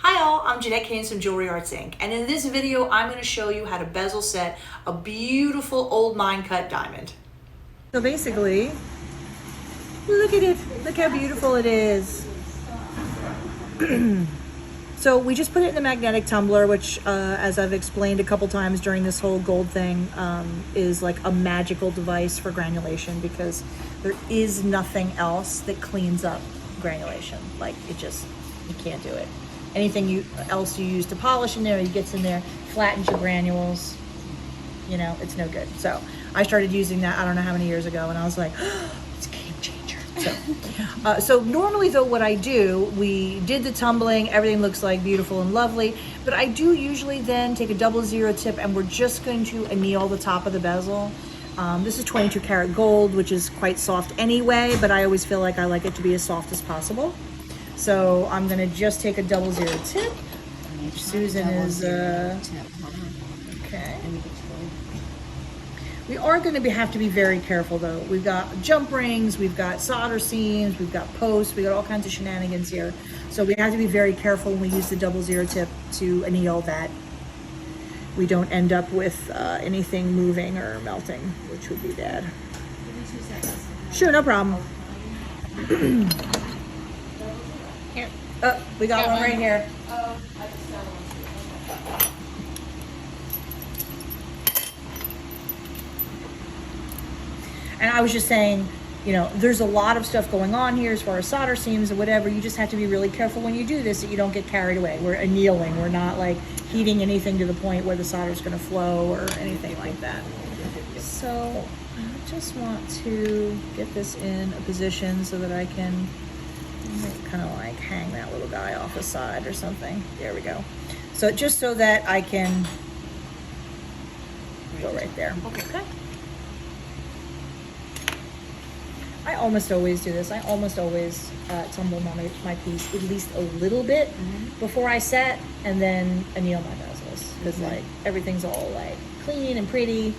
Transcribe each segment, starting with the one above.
Hi all, I'm Jeanette Kane from Jewelry Arts Inc. And in this video, I'm going to show you how to bezel set a beautiful old mine cut diamond. So basically, look at it. Look how beautiful it is. So we just put it in the magnetic tumbler, which, as I've explained a couple times during this whole gold thing, is like a magical device for granulation because there is nothing else that cleans up granulation. Like you can't do it. Anything else you use to polish in there, it gets in there, flattens your granules, you know, it's no good. So I started using that, I don't know how many years ago, and I was like, oh, it's a game changer. So normally though, what I do, we did the tumbling, everything looks like beautiful and lovely, but I do usually then take a 00 tip and we're just going to anneal the top of the bezel. This is 22 karat gold, which is quite soft anyway, but I always feel like I like it to be as soft as possible. So I'm gonna just take a 00 tip. Susan is, okay. We are gonna have to be very careful though. We've got jump rings, we've got solder seams, we've got posts, we got all kinds of shenanigans here. So we have to be very careful when we use the 00 tip to anneal that we don't end up with anything moving or melting, which would be bad. Sure, no problem. Here. Oh, we got one right here. And I was just saying, you know, there's a lot of stuff going on here as far as solder seams or whatever. You just have to be really careful when you do this that you don't get carried away. We're annealing. We're not like heating anything to the point where the solder is going to flow or anything like that. So I just want to get this in a position so that I can kind of like hang that little guy off the side or something. There we go. So just so that I can go right there. Okay. I almost always do this. I almost always tumble my piece at least a little bit before I set, and then anneal my bezels because like everything's all like clean and pretty.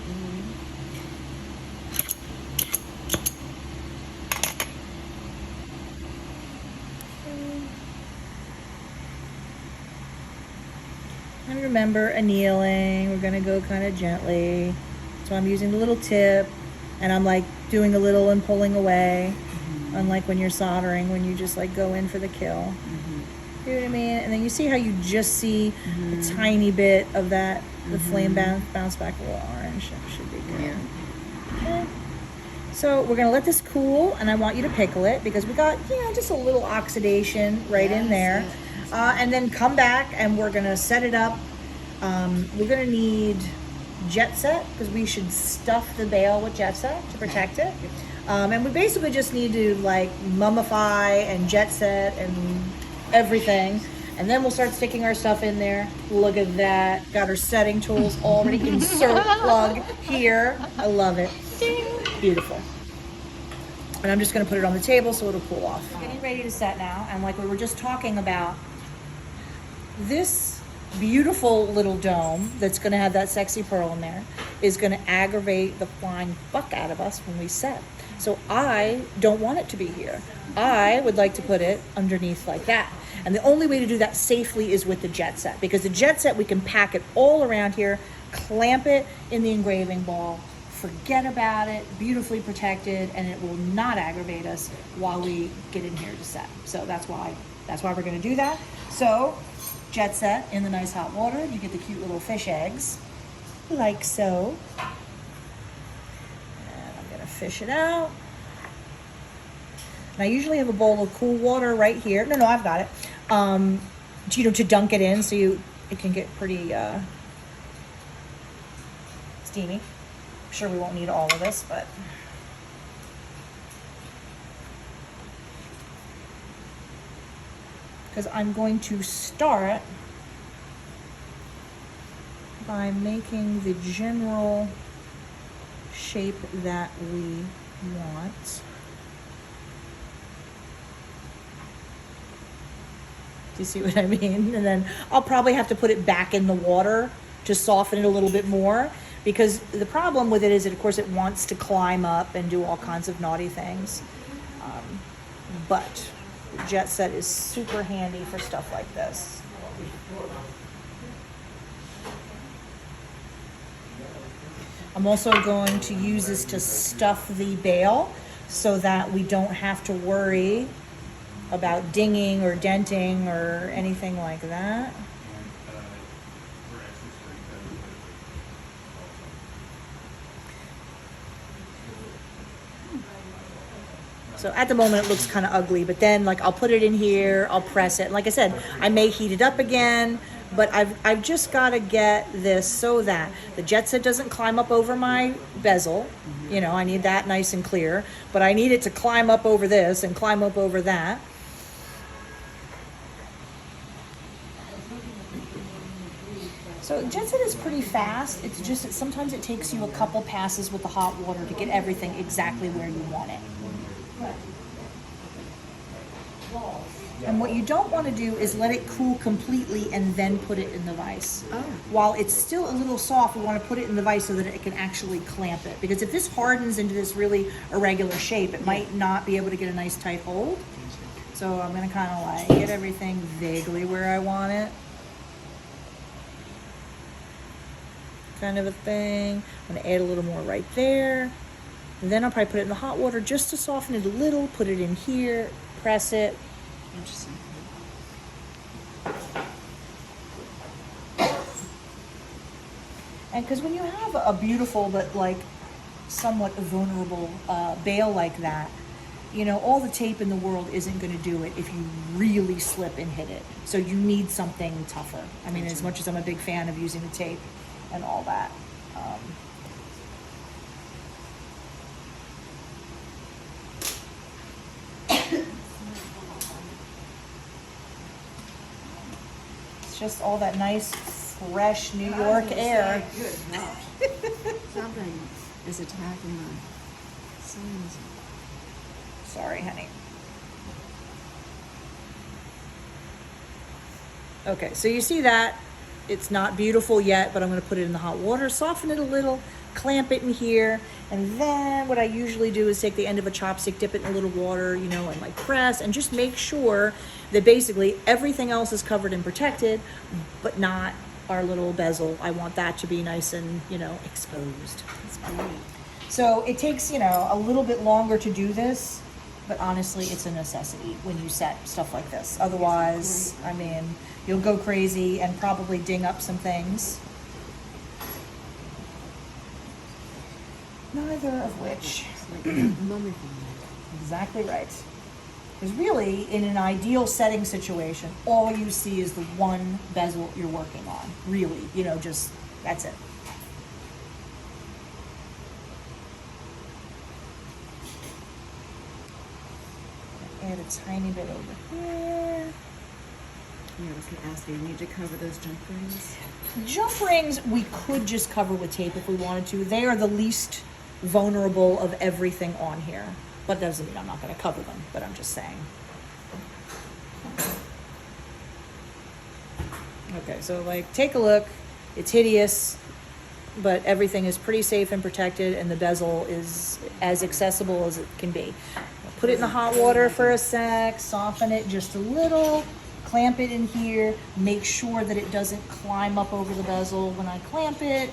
And remember, annealing, we're gonna go kind of gently. So I'm using the little tip and I'm like doing a little and pulling away. Unlike when you're soldering, when you just like go in for the kill. You know what I mean? And then you see how you just see a tiny bit of that, the flame bounce back a little orange. That should be good. Yeah. Okay. So we're gonna let this cool and I want you to pickle it because we got, you know, just a little oxidation right in there. And then come back and we're gonna set it up. We're gonna need jett-sett because we should stuff the bail with jett-sett to protect it. And we basically just need to like mummify and jett-sett and everything. And then we'll start sticking our stuff in there. Look at that. Got our setting tools already. Insert plug here. I love it. Beautiful. And I'm just gonna put it on the table so it'll cool off. We're getting ready to set now. And like we were just talking about, this beautiful little dome that's going to have that sexy pearl in there is going to aggravate the flying fuck out of us when we set. So I don't want it to be here. I would like to put it underneath like that. And the only way to do that safely is with the jett-sett, because the jett-sett, we can pack it all around here, clamp it in the engraving ball, forget about it, beautifully protected, and it will not aggravate us while we get in here to set. So that's why we're going to do that. So jett-sett in the nice hot water. You get the cute little fish eggs, like so. And I'm gonna fish it out. And I usually have a bowl of cool water right here. No, I've got it. You know, to dunk it in so it can get pretty steamy. I'm sure we won't need all of this, but. Because I'm going to start by making the general shape that we want. Do you see what I mean? And then I'll probably have to put it back in the water to soften it a little bit more, because the problem with it is that, of course, it wants to climb up and do all kinds of naughty things. But jett-sett is super handy for stuff like this. I'm also going to use this to stuff the bail so that we don't have to worry about dinging or denting or anything like that. So at the moment it looks kind of ugly, but then like I'll put it in here, I'll press it. And like I said, I may heat it up again, but I've just got to get this so that the jet-set doesn't climb up over my bezel. You know, I need that nice and clear, but I need it to climb up over this and climb up over that. So jet-set is pretty fast. It's just that sometimes it takes you a couple passes with the hot water to get everything exactly where you want it. And what you don't want to do is let it cool completely and then put it in the vise. Oh. While it's still a little soft, we want to put it in the vise so that it can actually clamp it. Because if this hardens into this really irregular shape, it might not be able to get a nice tight hold. So I'm going to kind of like get everything vaguely where I want it. Kind of a thing. I'm going to add a little more right there. And then I'll probably put it in the hot water just to soften it a little, put it in here, press it. Interesting. And because when you have a beautiful but like somewhat vulnerable bail like that, you know, all the tape in the world isn't going to do it if you really slip and hit it. So you need something tougher. I mean, as much as I'm a big fan of using the tape and all that. It's just all that nice, fresh New York air. Good. No. Something is attacking my sinus. Sorry, honey. Okay, so you see that. It's not beautiful yet, but I'm going to put it in the hot water, soften it a little, clamp it in here, and then what I usually do is take the end of a chopstick, dip it in a little water, you know, and like press, and just make sure that basically everything else is covered and protected, but not our little bezel. I want that to be nice and, you know, exposed. That's great. So it takes, you know, a little bit longer to do this, but honestly, it's a necessity when you set stuff like this. Otherwise, I mean, you'll go crazy and probably ding up some things. Neither of which. It's like mummified. Exactly right. Because really, in an ideal setting situation, all you see is the one bezel you're working on. Really, you know, just, that's it. Add a tiny bit over here. Yeah, I was going to ask you, you need to cover those jump rings? Jump rings we could just cover with tape if we wanted to. They are the least vulnerable of everything on here. But that doesn't mean I'm not going to cover them, but I'm just saying. Okay, so like take a look. It's hideous, but everything is pretty safe and protected, and the bezel is as accessible as it can be. Put it in the hot water for a sec, soften it just a little, clamp it in here, make sure that it doesn't climb up over the bezel when I clamp it.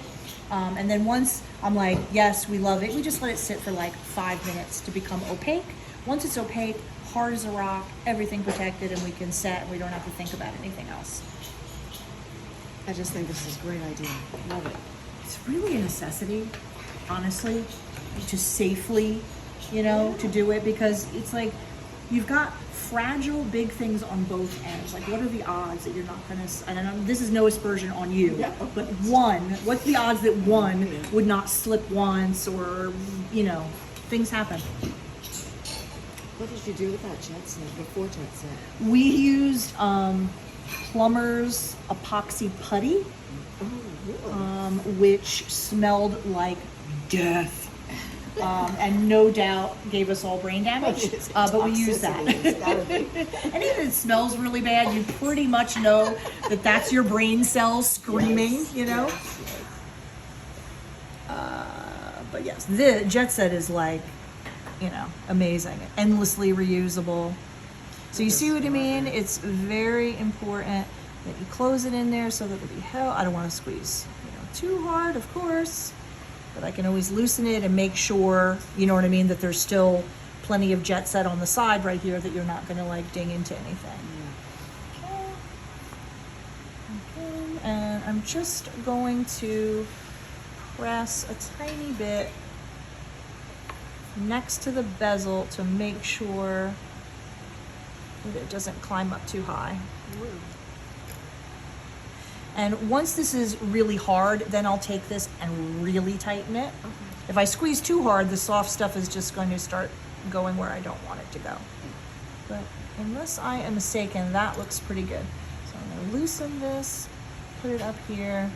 And then once I'm like, yes, we love it, we just let it sit for like 5 minutes to become opaque. Once it's opaque, hard as a rock, everything protected, and we can set, and we don't have to think about anything else. I just think this is a great idea. Love it. It's really a necessity, honestly, to safely, you know, to do it, because it's like you've got fragile big things on both ends. Like, what are the odds that you're not gonna, and I know this is no aspersion on you, but what's the odds that one would not slip once, or, you know, things happen. What did you do with that jett-sett, before jett-sett? We used plumber's epoxy putty, Oh, really? which smelled like death. And no doubt gave us all brain damage, but we used that. And if it smells really bad, you pretty much know that that's your brain cells screaming, you know? But yes, the jett-sett is like, you know, amazing, endlessly reusable. So you see what I mean? It's very important Then you close it in there so that it'll be held. I don't want to squeeze, too hard, of course, but I can always loosen it and make sure, you know what I mean, that there's still plenty of jet set on the side right here that you're not going to like ding into anything. Okay. And I'm just going to press a tiny bit next to the bezel to make sure that it doesn't climb up too high. And once this is really hard, then I'll take this and really tighten it. Okay. If I squeeze too hard, the soft stuff is just going to start going where I don't want it to go. But unless I am mistaken, that looks pretty good. So I'm going to loosen this, put it up here,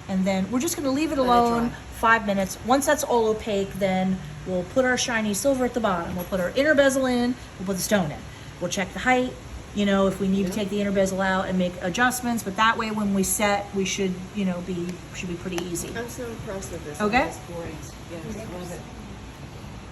and then we're just going to leave it alone 5 minutes. Once that's all opaque, then we'll put our shiny silver at the bottom. We'll put our inner bezel in, we'll put the stone in. We'll check the height, if we need to take the inner bezel out and make adjustments, but that way when we set, we should, should be pretty easy. I'm so impressed with this. Okay. It's great. Yes, I love it.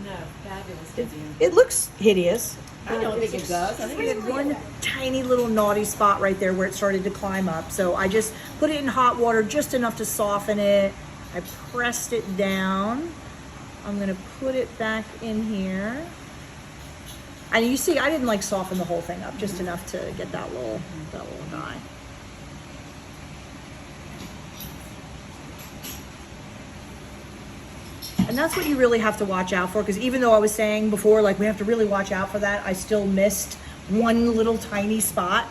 No, fabulous. It looks hideous. I don't think it does. I think There's one tiny little naughty spot right there where it started to climb up. So I just put it in hot water just enough to soften it. I pressed it down. I'm gonna put it back in here. And you see, I didn't like soften the whole thing up, just enough to get that little guy. And that's what you really have to watch out for, because even though I was saying before, like we have to really watch out for that, I still missed one little tiny spot.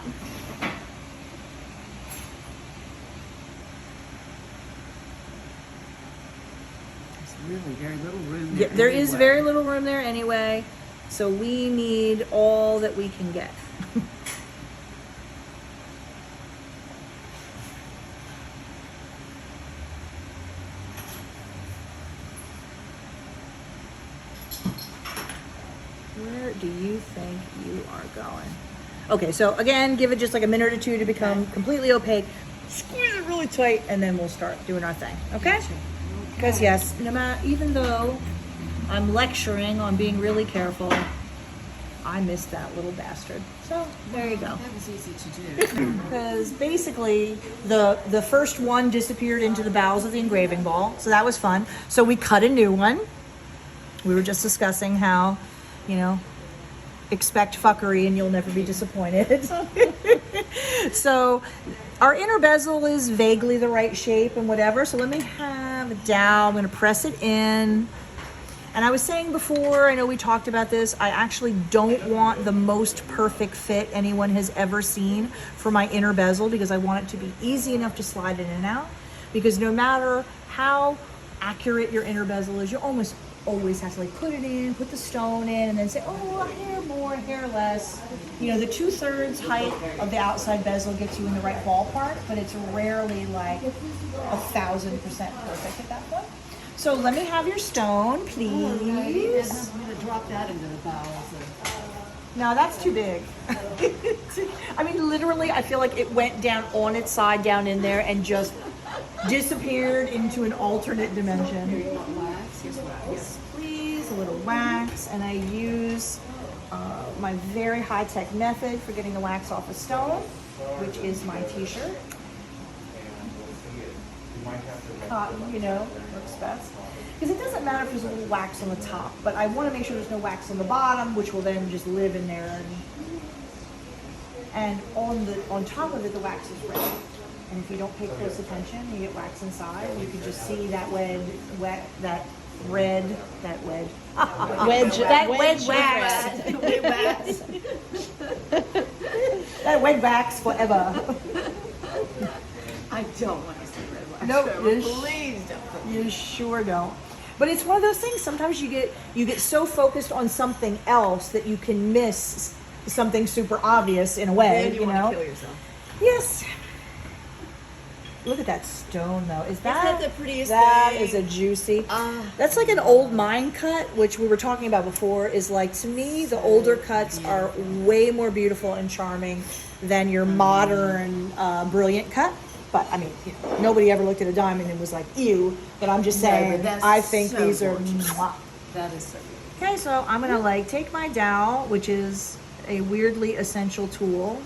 There's really very little room Yeah, there. there is very little room there anyway, so we need all that we can get. Where do you think you are going? Okay, so again, give it just like a minute or two to become completely opaque. Squeeze it really tight, and then we'll start doing our thing. Okay? Because yes, no matter, even though I'm lecturing on being really careful, I missed that little bastard. So there you go. That was easy to do. Because basically the first one disappeared into the bowels of the engraving ball, so that was fun. So we cut a new one. We were just discussing how, expect fuckery and you'll never be disappointed. So our inner bezel is vaguely the right shape and whatever. So let me have it down. I'm going to press it in. And I was saying before, I know we talked about this, I actually don't want the most perfect fit anyone has ever seen for my inner bezel, because I want it to be easy enough to slide it in and out. Because no matter how accurate your inner bezel is, you almost always have to like put it in, put the stone in, and then say, oh, a hair more, a hair less. The 2/3 height of the outside bezel gets you in the right ballpark, but it's rarely like 1,000% perfect at that point. So let me have your stone, please. I'm going to drop that into the bowels. No, that's too big. I mean, literally, I feel like it went down on its side down in there and just disappeared into an alternate dimension. Here, you want wax? Here's wax. Yes, please, a little wax. And I use my very high-tech method for getting the wax off a stone, which is my t-shirt. Cotton, works best. Because it doesn't matter if there's a little wax on the top, but I want to make sure there's no wax on the bottom, which will then just live in there. And on top of it, the wax is red. And if you don't pay close attention, you get wax inside. You can just see that wedge wax. That wedge wax forever. I don't want to see red wax. No, please don't. You sure don't. But it's one of those things. Sometimes you get so focused on something else that you can miss something super obvious in a way. Then you want to kill yourself. Yes. Look at that stone, though. Isn't that the prettiest That thing? is a juicy. That's like an old mine cut, which we were talking about before. Is like, to me, the older cuts are way more beautiful and charming than your modern brilliant cut. But I mean, nobody ever looked at a diamond and was like, ew. But I'm just saying, I think so these are. gorgeous. Mwah. That is so beautiful. Okay, so I'm gonna take my dowel, which is a weirdly essential tool,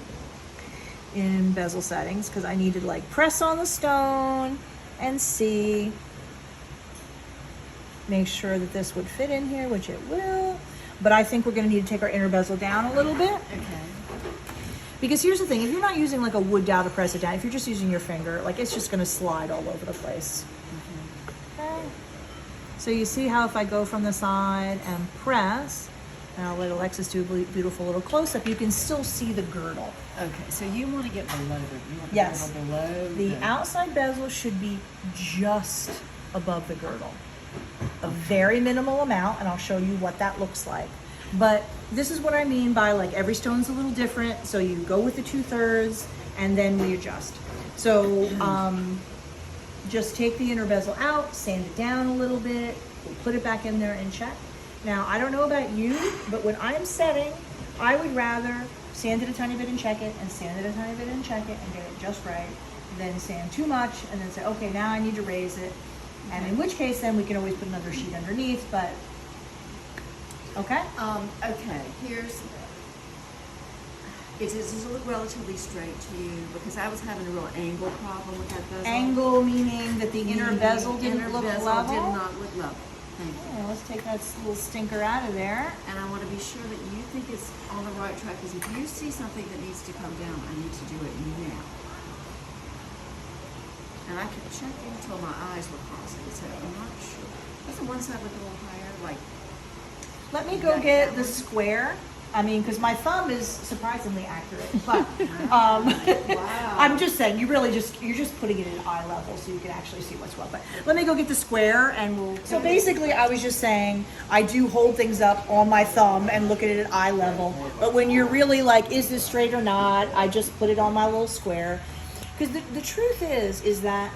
in bezel settings because I need to like press on the stone and see, make sure that this would fit in here, which it will. But I think we're going to need to take our inner bezel down a little bit. Okay. Because here's the thing, if you're not using like a wood dowel to press it down, if you're just using your finger, like it's just going to slide all over the place. Okay. So you see how if I go from the side and press, and I'll let Alexis do a beautiful little close-up, you can still see the girdle. Okay, so you want to get below the, you want the Yes. girdle below The outside bezel should be just above the girdle. A very minimal amount, and I'll show you what that looks like. But this is what I mean by like every stone's a little different. So you go with the 2/3 and then we adjust. So just take the inner bezel out, sand it down a little bit, we'll put it back in there and check. Now, I don't know about you, but when I'm setting, I would rather sand it a tiny bit and check it, and sand it a tiny bit and check it and get it just right, than sand too much and then say, okay, now I need to raise it. And in which case then we can always put another sheet underneath, but okay? Okay, here's, does this look relatively straight to you? Because I was having a real angle problem with that bezel. Angle meaning that the inner bezel didn't inner look bezel level? did not look level. Thank you. Yeah, let's take that little stinker out of there. And I want to be sure that you think it's on the right track, because if you see something that needs to come down, I need to do it now. And I kept checking until my eyes were crossing, so I'm not sure. Doesn't one side look a little higher? Like, Let me go get the square. I mean, because my thumb is surprisingly accurate, but wow. I'm just saying, you're just putting it at eye level so you can actually see what's what. But let me go get the square and we'll. So basically, I was just saying, I do hold things up on my thumb and look at it at eye level. But when you're really like, is this straight or not? I just put it on my little square. Because the truth is that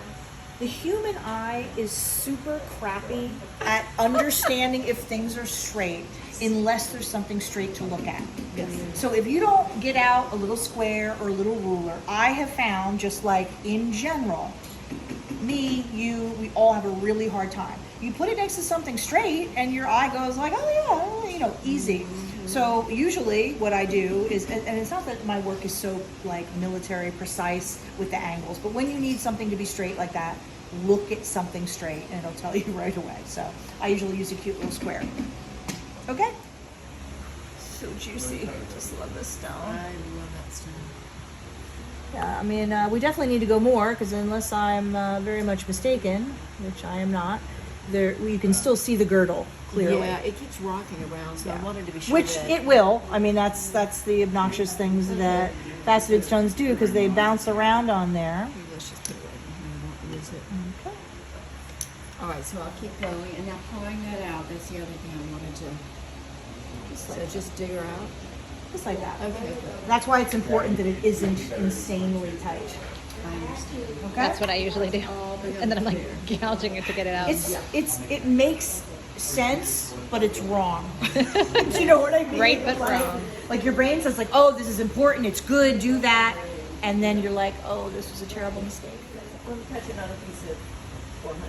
the human eye is super crappy at understanding if things are straight unless there's something straight to look at. yes. So if you don't get out a little square or a little ruler, I have found, just like in general, me, you, we all have a really hard time. You put it next to something straight and your eye goes like, oh yeah, you know, easy. So usually what I do is, and it's not that my work is so like military precise with the angles, but when you need something to be straight like that, look at something straight and it'll tell you right away. So I usually use a cute little square. Okay? So juicy. Just love this stone. I love that stone. Yeah, I mean, we definitely need to go more because unless I'm very much mistaken, which I am not, there you can still see the girdle clearly. Yeah, it keeps rocking around, so I wanted to be sure. Which that it will. I mean, that's the obnoxious things that faceted stones do because they bounce around on there. Here, let's just put it right in here. I won't lose it. Okay. All right, so I'll keep going, and now pulling that out. That's the other thing I wanted to. So just dig her out. Just like that. Okay, good. That's why it's important that it isn't insanely tight. I understand. Okay. That's what I usually do. All the way And then I'm up like there. gouging it to get it out. It makes sense, but it's wrong. Do you know what I mean? Right, but like, wrong. Like your brain says like, oh, this is important, it's good, do that. And then you're like, oh, this was a terrible mistake. Let me catch another piece of 400.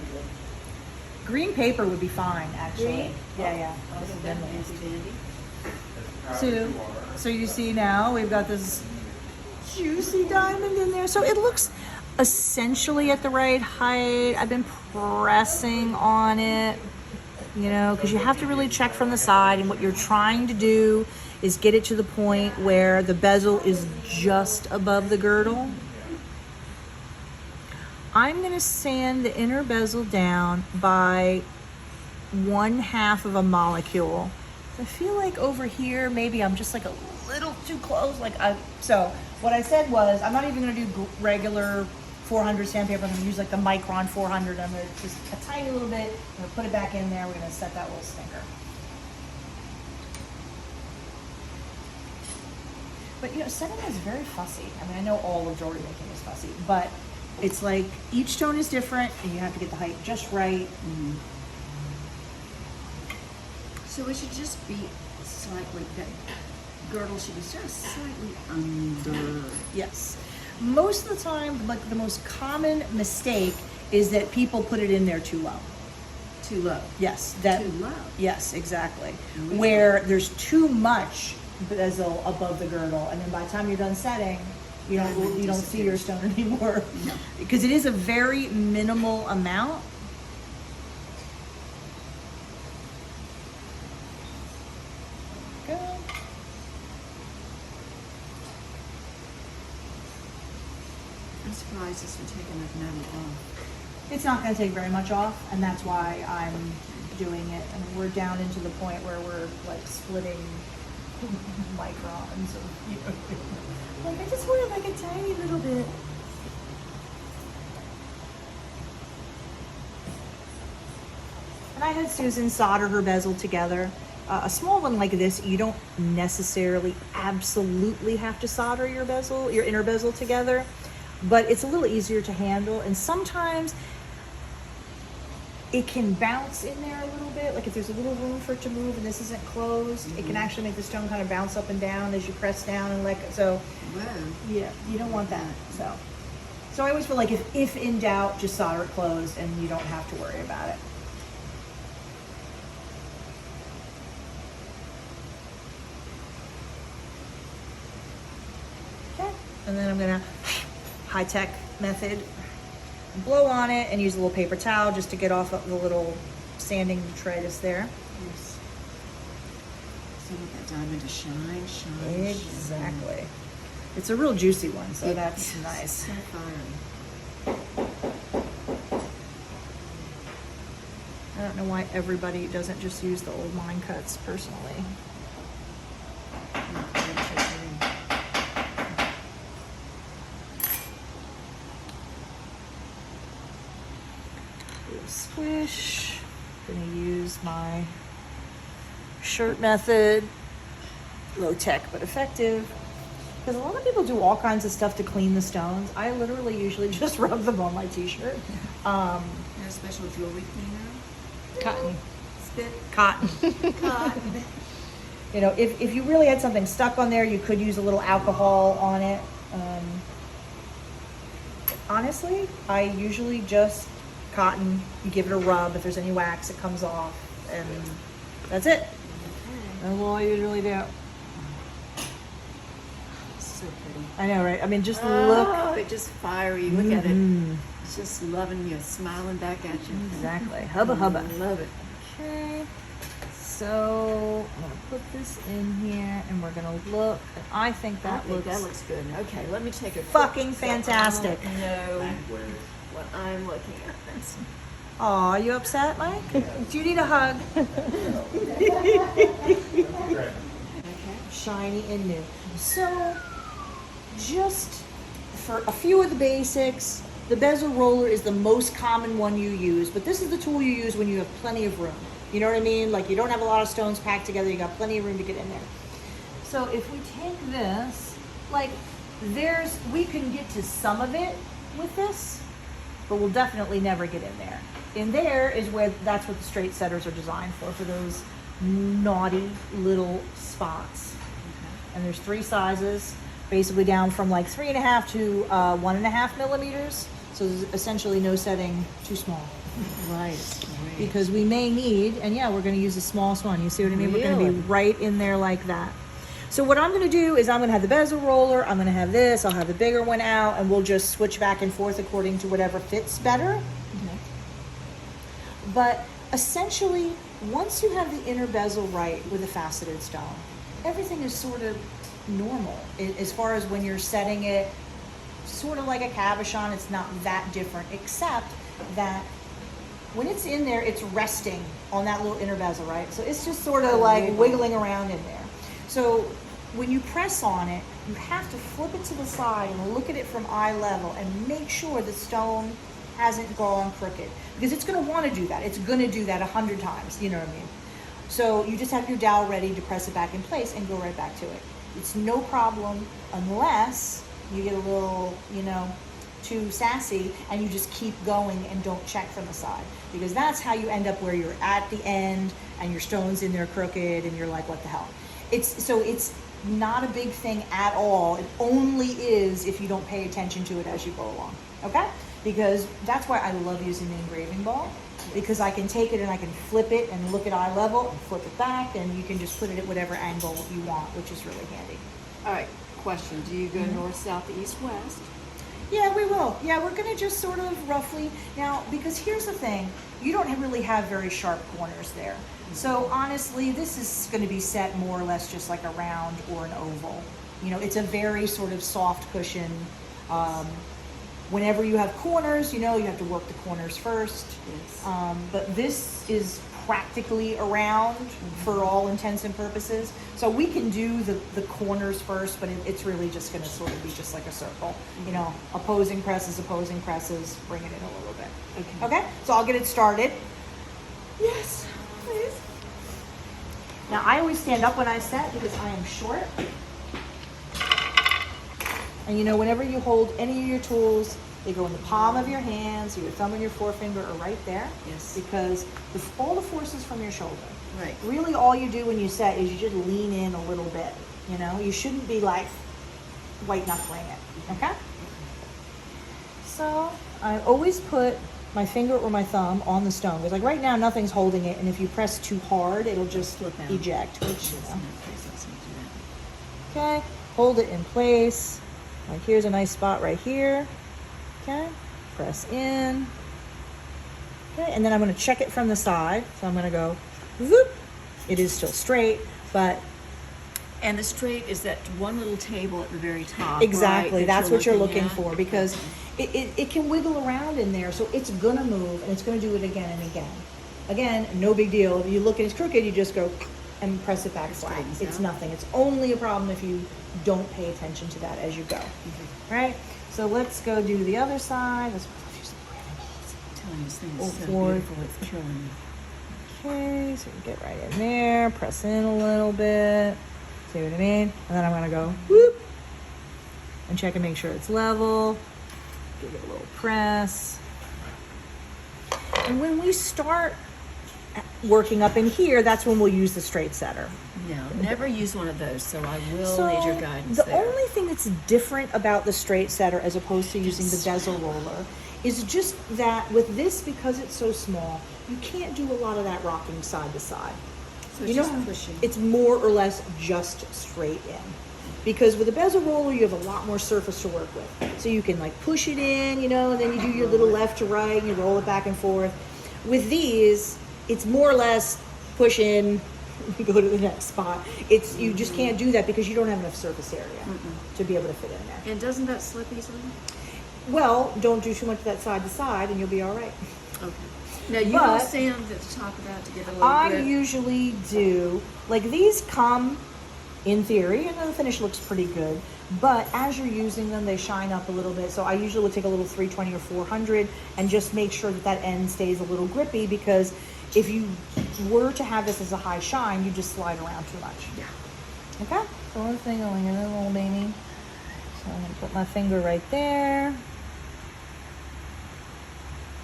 Green paper would be fine, actually. Green? Yeah. Oh, This is that definitely- is dandy. So you see now we've got this juicy diamond in there. So it looks essentially at the right height. I've been pressing on it, you know, because you have to really check from the side. And what you're trying to do is get it to the point where the bezel is just above the girdle. I'm going to sand the inner bezel down by 1/2 of a molecule. I feel like over here, maybe I'm just like a little too close. So what I said was, I'm not even gonna do regular 400 sandpaper. I'm gonna use like the micron 400. I'm gonna just a tiny little bit. I'm gonna put it back in there. We're gonna set that little stinker. But you know, setting is very fussy. I mean, I know all of jewelry making is fussy, but it's like each stone is different and you have to get the height just right. So it should just be slightly, that girdle should be just slightly under. Yes. Most of the time, like the most common mistake is that people put it in there too low. Too low. Yes. That. Too low. Yes, exactly. Where there's too much bezel above the girdle, and then by the time you're done setting, You don't see your stone anymore. Because it is a very minimal amount. Go. I'm surprised this would take enough metal off. It's not going to take very much off, and that's why I'm doing it. And we're down into the point where we're like splitting microns of, you know, like I just want like a tiny little bit. And I had Susan solder her bezel together. A small one like this, you don't necessarily absolutely have to solder your bezel, your inner bezel together, but it's a little easier to handle. And sometimes it can bounce in there a little bit. Like if there's a little room for it to move and this isn't closed, it can actually make the stone kind of bounce up and down as you press down and like, so yeah, you don't want that. So I always feel like if in doubt, just solder it closed and you don't have to worry about it. Okay, and then I'm gonna high-tech method, blow on it and use a little paper towel just to get off the little sanding tray that's there. Yes. So I want that diamond to shine. Exactly. It's a real juicy one, so that's nice. So fiery. I don't know why everybody doesn't just use the old mine cuts personally. Squish. Gonna use my shirt method, low tech but effective, because a lot of people do all kinds of stuff to clean the stones. I literally usually just rub them on my t-shirt. A special jewelry cleaner. Cotton. Spit. Cotton. Cotton. You know, if you really had something stuck on there, you could use a little alcohol on it. Honestly, I usually just cotton, you give it a rub. If there's any wax, it comes off, and that's it. That's all I usually do. So pretty. I know, right? I mean, just look. Oh, it's just fiery. Look at it. It's just loving you, smiling back at you. Exactly. Hubba hubba. Love it. Okay. So I'm gonna put this in here, and we're gonna look. And I think that looks good. Okay, let me take a fucking fantastic. No. What I'm looking at this. Aw, you upset, Mike? Do you need a hug? Okay. Shiny and new. So, just for a few of the basics, the bezel roller is the most common one you use, but this is the tool you use when you have plenty of room. You know what I mean? Like you don't have a lot of stones packed together, you got plenty of room to get in there. So if we take this, like we can get to some of it with this, but we'll definitely never get in there. In there is where, that's what the straight setters are designed for those naughty little spots. Okay. And there's 3 sizes, basically down from like 3.5 to 1.5 millimeters. So there's essentially no setting too small. Right. Because we may need, and yeah, we're gonna use the smallest one. You see what I mean? We're gonna be right in there like that. So what I'm gonna do is I'm gonna have the bezel roller, I'm gonna have this, I'll have the bigger one out, and we'll just switch back and forth according to whatever fits better. Okay. But essentially, once you have the inner bezel right with a faceted stone, everything is sort of normal. As far as when you're setting it, sort of like a cabochon, it's not that different, except that when it's in there, it's resting on that little inner bezel, right? So it's just sort of like wiggling around in there. So when you press on it, you have to flip it to the side and look at it from eye level and make sure the stone hasn't gone crooked, because it's going to want to do that. It's going to do that 100 times, you know what I mean? So you just have your dowel ready to press it back in place and go right back to it. It's no problem unless you get a little, you know, too sassy and you just keep going and don't check from the side, because that's how you end up where you're at the end and your stone's in there crooked and you're like, what the hell? It's not a big thing at all. It only is if you don't pay attention to it as you go along, okay? Because that's why I love using the engraving ball, because I can take it and I can flip it and look at eye level and flip it back, and you can just put it at whatever angle you want, which is really handy. All right. question. Do you go north, south, east, west? Yeah, we will. Yeah, we're gonna just sort of roughly, now, because here's the thing, you don't really have very sharp corners there. So honestly, this is gonna be set more or less just like a round or an oval. You know, it's a very sort of soft cushion. Whenever you have corners, you know, you have to work the corners first. Yes. But this is practically a round for all intents and purposes. So we can do the corners first, but it's really just gonna sort of be just like a circle. You know, opposing presses, bring it in a little bit. Okay, so I'll get it started. Yes, please. Now I always stand up when I set because I am short. And you know, whenever you hold any of your tools, they go in the palm of your hand, so your thumb and your forefinger are right there. Yes. Because all the force is from your shoulder. Right. Really all you do when you set is you just lean in a little bit, you know? You shouldn't be like white knuckling it, okay? So I always put my finger or my thumb on the stone. Because like right now, nothing's holding it, and if you press too hard, it'll just Flip out. eject, which, you know. Let's not do that. Okay, hold it in place. Like here's a nice spot right here. Okay, press in. Okay, and then I'm gonna check it from the side. So I'm gonna go, whoop. It is still straight, but And the straight is that one little table at the very top. exactly, right, that's what you're looking at? for, because it can wiggle around in there, so it's gonna move, and it's gonna do it again and again. Again, no big deal. If you look and it's crooked, you just go and press it back flat. straightens It's out. nothing. It's only a problem if you don't pay attention to that as you go. All right, so let's go do the other side. Let's I'm telling you, this thing Oh, is so forward. beautiful. It's killing me. Okay, so you get right in there, press in a little bit, see what I mean? And then I'm gonna go whoop and check and make sure it's level. Give it a little press. And when we start working up in here, that's when we'll use the straight setter. No, never use one of those, so I will need your guidance the there. only thing that's different about the straight setter as opposed to using the bezel roller is just that with this, because it's so small, you can't do a lot of that rocking side to side. So it's You just know, pushing. it's more or less just straight in. Because with a bezel roller, you have a lot more surface to work with. So you can like push it in, you know, and then you do your little left to right and you roll it back and forth. With these, it's more or less push in, go to the next spot. You just can't do that because you don't have enough surface area to be able to fit in there. And doesn't that slip easily? Well, don't do too much of that side to side and you'll be all right. Okay. Now you But will sand at the top of that to get a little I grip. usually do, like these come in theory, and the finish looks pretty good, but as you're using them, they shine up a little bit. So I usually would take a little 320 or 400 and just make sure that that end stays a little grippy, because if you were to have this as a high shine, you just slide around too much. Yeah. Okay, so one thing going in there, little baby. So I'm gonna put my finger right there.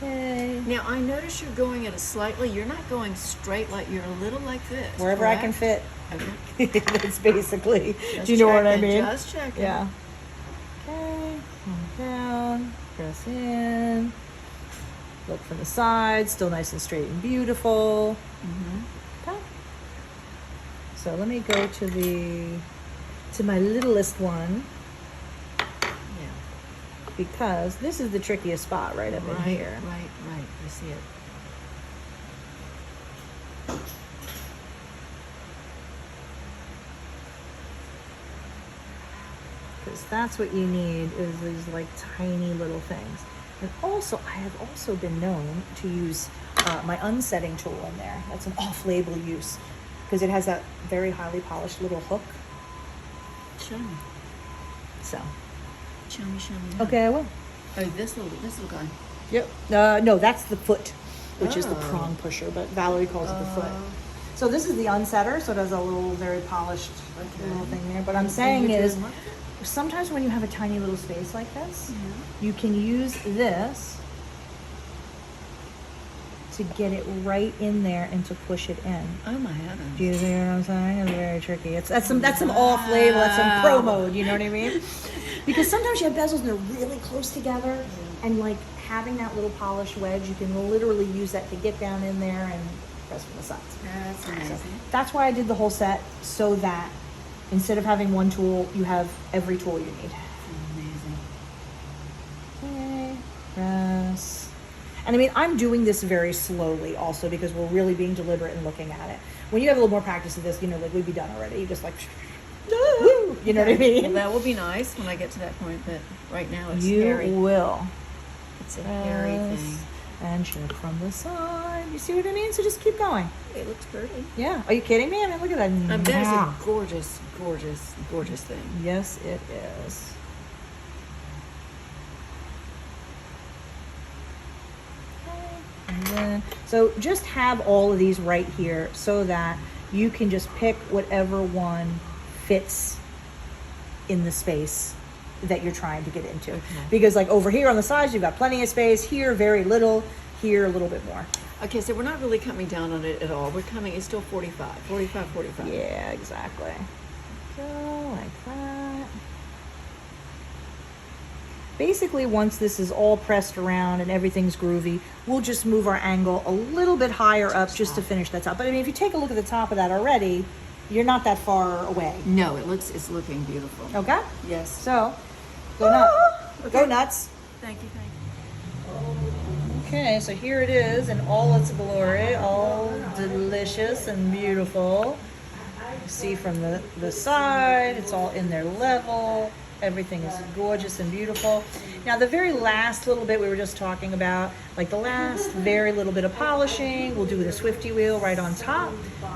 Okay. Now I notice you're going at a slightly, you're not going straight, like you're a little like this. Wherever I can correct? fit. Okay. That's basically, Just do you know what I checking, mean? Just checking. Yeah. Okay, come down, press in. Look from the side, still nice and straight and beautiful. Okay. So let me go to my littlest one, Yeah. because this is the trickiest spot right up in here. Right. I see it. Because that's what you need, is these like tiny little things. And also, I have also been known to use my unsetting tool in there. That's an off-label use, because it has that very highly polished little hook. Show me. So, Show me. okay, I will. Oh, this little guy. Yep. No, that's the foot, which is the Oh. prong pusher, but Valerie calls it the foot. So this is the unsetter, so it has a little very polished little thing there. But I'm saying you're is, doing what? sometimes when you have a tiny little space like this, you can use this to get it right in there and to push it in. Oh my heavens. Do you see what I'm saying? It's very tricky. That's some off label, that's some pro mode, you know what I mean? Because sometimes you have bezels and they're really close together, and like having that little polished wedge, you can literally use that to get down in there and press from the sides. That's amazing. That's why I did the whole set, so that instead of having one tool, you have every tool you need. Amazing. Okay, press. And I mean, I'm doing this very slowly also because we're really being deliberate and looking at it. When you have a little more practice of this, you know, like we'd be done already. You just like, woo, you know what I mean? Well, that will be nice when I get to that point, but right now it's You hairy. will. It's a hairy thing. And check from the side. You see what I mean? So just keep going. It looks pretty. Yeah. Are you kidding me? I mean, look at that. That is Yeah. a gorgeous, gorgeous, gorgeous thing. Yes, it is. And then, so just have all of these right here so that you can just pick whatever one fits in the space that you're trying to get into. Because like over here on the sides, you've got plenty of space. Here, very little. Here, a little bit more. Okay, so we're not really coming down on it at all. We're coming, it's still 45. Yeah, exactly. So like that. Basically, once this is all pressed around and everything's groovy, we'll just move our angle a little bit higher up just to finish that top. But I mean, if you take a look at the top of that already, you're not that far away. No, it's looking beautiful. Okay? Yes. So, go nuts. Okay. Go nuts. Thank you. Okay, so here it is in all its glory, all delicious and beautiful. You see from the side, it's all in their level. Everything is gorgeous and beautiful. Now the very last little bit we were just talking about, like the last very little bit of polishing, we'll do with a Swifty wheel right on top.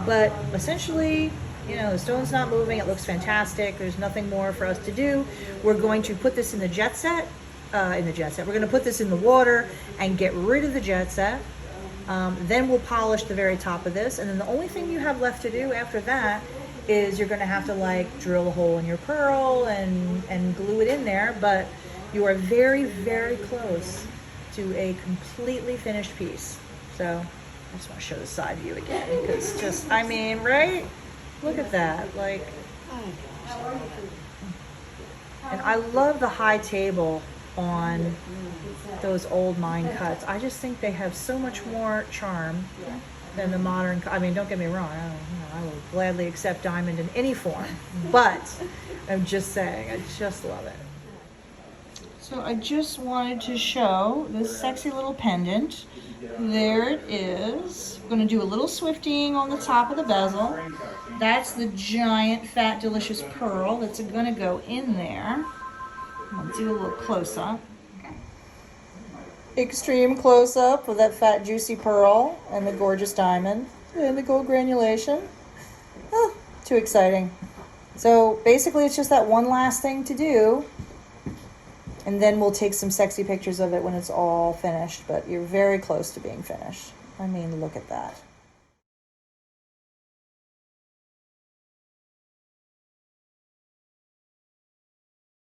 But essentially, you know, the stone's not moving, it looks fantastic. There's nothing more for us to do. We're going to put this in the jett-sett. We're going to put this in the water and get rid of the jett-sett. Then we'll polish the very top of this. And then the only thing you have left to do after that is you're going to have to like drill a hole in your pearl and glue it in there. But you are very, very close to a completely finished piece. So I just want to show the side view again because just, I mean, right? Look at that. Like, and I love the high table on those old mine cuts. I just think they have so much more charm than the modern. I mean, don't get me wrong. I will gladly accept diamond in any form, but I'm just saying, I just love it. So I just wanted to show this sexy little pendant. There it is. I'm going to do a little swifting on the top of the bezel. That's the giant, fat, delicious pearl that's going to go in there. I'll do a little close-up. Extreme close-up of that fat, juicy pearl and the gorgeous diamond and the gold granulation. Oh, too exciting. So basically it's just that one last thing to do. And then we'll take some sexy pictures of it when it's all finished. But you're very close to being finished. I mean, look at that.